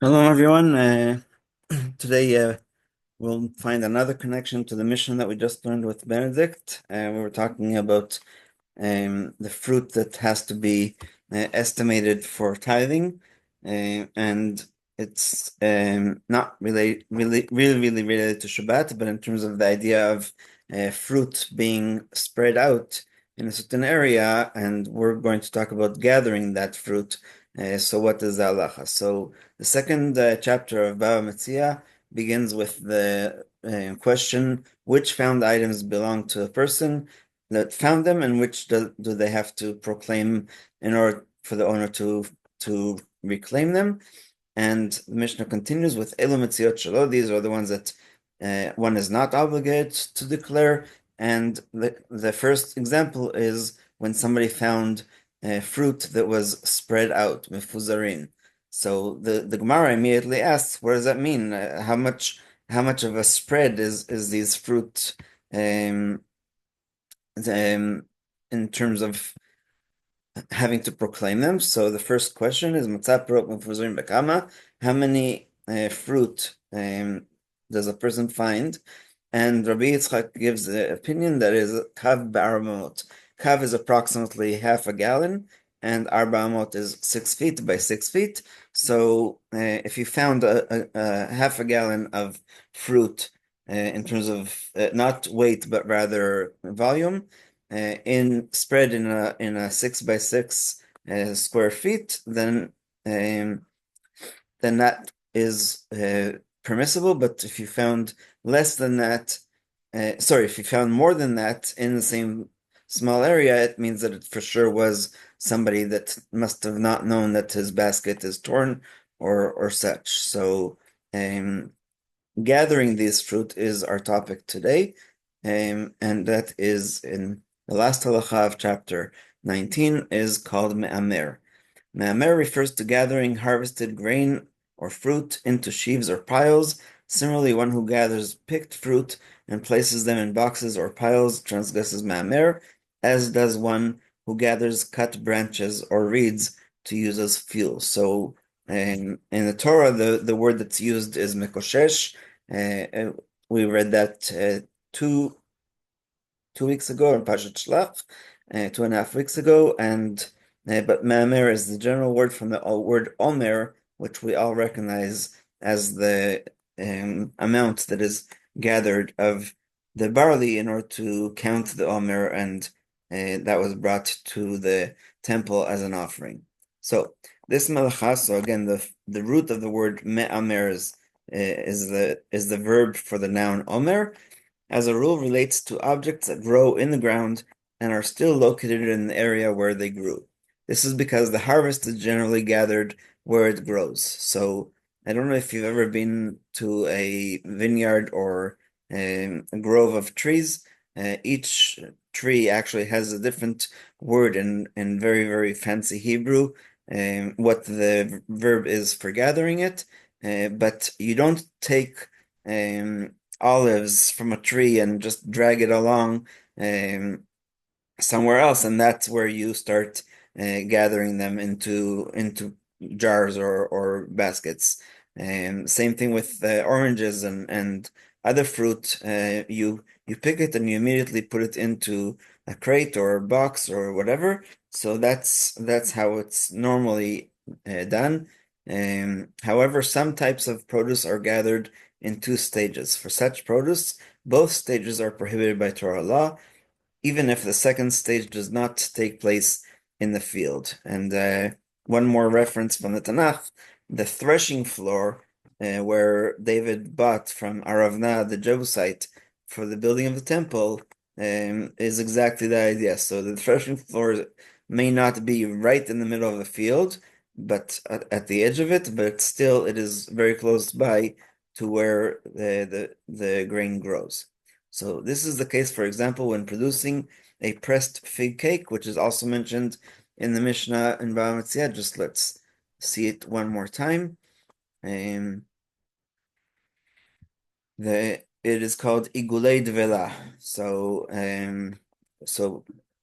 Hello, everyone. Today, we'll find another connection to the mission that we just learned with Benedict. We were talking about the fruit that has to be estimated for tithing, and it's not really related to Shabbat, but in terms of the idea of fruit being spread out in a certain area, and we're going to talk about gathering that fruit. So, what is the halacha? So, the second chapter of Bava Metzia begins with the question: which found items belong to a person that found them, and which do they have to proclaim in order for the owner to reclaim them? And the Mishnah continues with Elu Metziot Shelo. These are the ones that one is not obligated to declare. And the first example is when somebody found fruit that was spread out, mefuzarin. So the Gemara immediately asks, what does that mean? How much of a spread is these fruit um, in terms of having to proclaim them? So the first question is Matzah Perot Mefuzarim Bekama. How many fruit does a person find? And Rabbi Yitzchak gives the opinion that is Kav Ba'armot. Kav is approximately half a gallon, and Arba'amot is 6 feet by 6 feet. So if you found a half a gallon of fruit in terms of not weight but rather volume, spread in a 6 by 6 square feet, then that is permissible. But if you found less than that, if you found more than that in the same small area, it means that it for sure was somebody that must have not known that his basket is torn or such. So gathering these fruit is our topic today, and that is in the last halacha of chapter 19 is called me'amer. Me'amer refers to gathering harvested grain or fruit into sheaves or piles. Similarly, one who gathers picked fruit and places them in boxes or piles transgresses me'amer, as does one who gathers cut branches or reeds to use as fuel. So in the Torah, the word that's used is mekoshesh. We read that two weeks ago in Pashat Shlach, 2.5 weeks ago, and but me'amer is the general word from the word omer, which we all recognize as the amount that is gathered of the barley in order to count the omer, and that was brought to the temple as an offering. So this malacha, so again, the root of the word me'amer is the verb for the noun omer, as a rule relates to objects that grow in the ground and are still located in the area where they grew. This is because the harvest is generally gathered where it grows. So I don't know if you've ever been to a vineyard or a grove of trees. Each tree actually has a different word in very, very fancy Hebrew, what the verb is for gathering it. But you don't take olives from a tree and just drag it along somewhere else, and that's where you start gathering them into jars or baskets. Same thing with oranges and other fruit. You pick it and you immediately put it into a crate or a box or whatever. So that's how it's normally done. However, some types of produce are gathered in two stages. For such produce, both stages are prohibited by Torah law, even if the second stage does not take place in the field. And one more reference from the Tanakh, the threshing floor where David bought from Aravna, the Jebusite, for the building of the temple, is exactly the idea. So the threshing floor may not be right in the middle of the field, but at the edge of it, but still it is very close by to where the grain grows. So this is the case, for example, when producing a pressed fig cake, which is also mentioned in the Mishnah in Bava Metzia. Just let's see it one more time. Um, it is called igulei dvela. So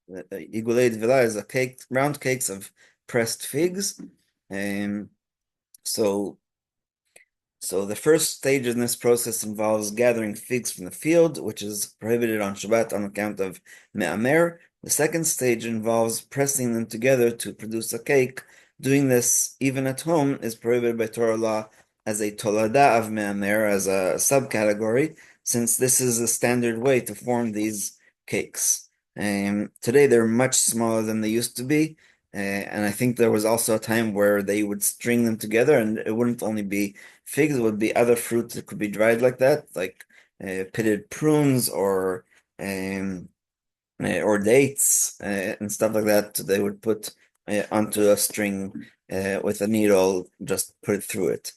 igulei dvela is a cake, round cakes of pressed figs. Um, so So the first stage in this process involves gathering figs from the field, which is prohibited on Shabbat on account of me'amer. The second stage involves pressing them together to produce a cake. Doing this even at home is prohibited by Torah law as a tolada of me'amer, as a subcategory, since this is a standard way to form these cakes. Today they're much smaller than they used to be, and I think there was also a time where they would string them together, and it wouldn't only be figs, it would be other fruits that could be dried like that, like pitted prunes um, or dates and stuff like that. They would put onto a string with a needle, just put it through it.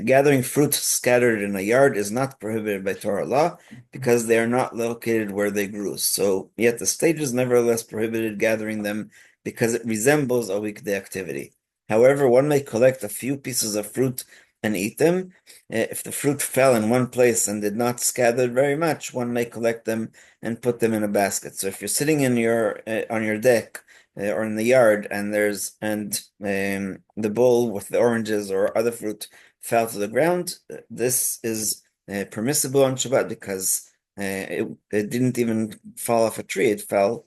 Gathering fruit scattered in a yard is not prohibited by Torah law because they are not located where they grew. So, yet the stage is nevertheless prohibited gathering them because it resembles a weekday activity. However, one may collect a few pieces of fruit and eat them. If the fruit fell in one place and did not scatter very much, one may collect them and put them in a basket. So if you're sitting in your on your deck or in the yard and the bowl with the oranges or other fruit fell to the ground, this is permissible on Shabbat because it didn't even fall off a tree. It fell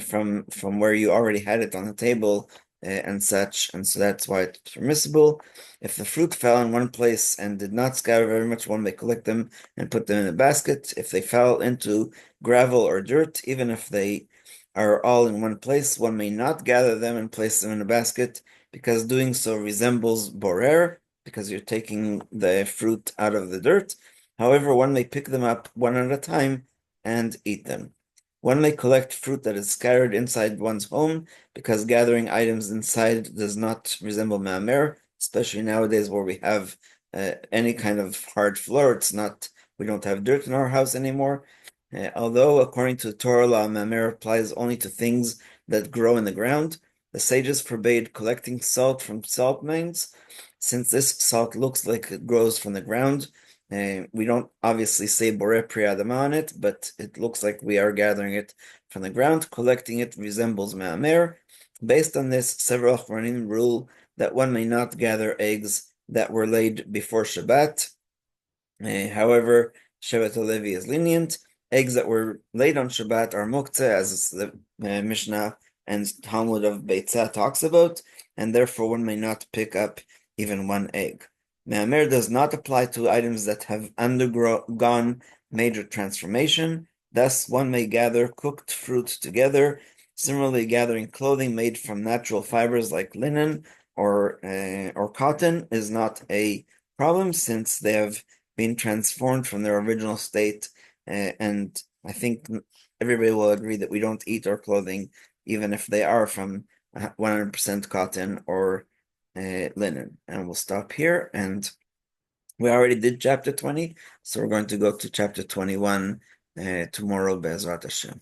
from where you already had it on the table and such, and so that's why it's permissible. If the fruit fell in one place and did not scatter very much, one may collect them and put them in a basket. If they fell into gravel or dirt, even if they are all in one place, one may not gather them and place them in a basket because doing so resembles borer, because you're taking the fruit out of the dirt. However, one may pick them up one at a time and eat them. One may collect fruit that is scattered inside one's home because gathering items inside does not resemble ma'amer, especially nowadays where we have any kind of hard floor. We don't have dirt in our house anymore. Although, according to Torah law, ma'amer applies only to things that grow in the ground, the sages forbade collecting salt from salt mines, since this salt looks like it grows from the ground. We don't obviously say boreh pri adama on it, but it looks like we are gathering it from the ground. Collecting it resembles ma'amer. Based on this, several Achronim rule that one may not gather eggs that were laid before Shabbat. However, Shevet HaLevi is lenient. Eggs that were laid on Shabbat are muktzeh, as the Mishnah and Talmud of Beitzah talks about, and therefore one may not pick up even one egg. Me'amer does not apply to items that have undergone major transformation. Thus, one may gather cooked fruit together. Similarly, gathering clothing made from natural fibers like linen or cotton is not a problem, since they have been transformed from their original state. And I think everybody will agree that we don't eat our clothing, even if they are from 100% cotton or linen. And we'll stop here. And we already did chapter 20, so we're going to go to chapter 21 tomorrow, Be'ezrat Hashem.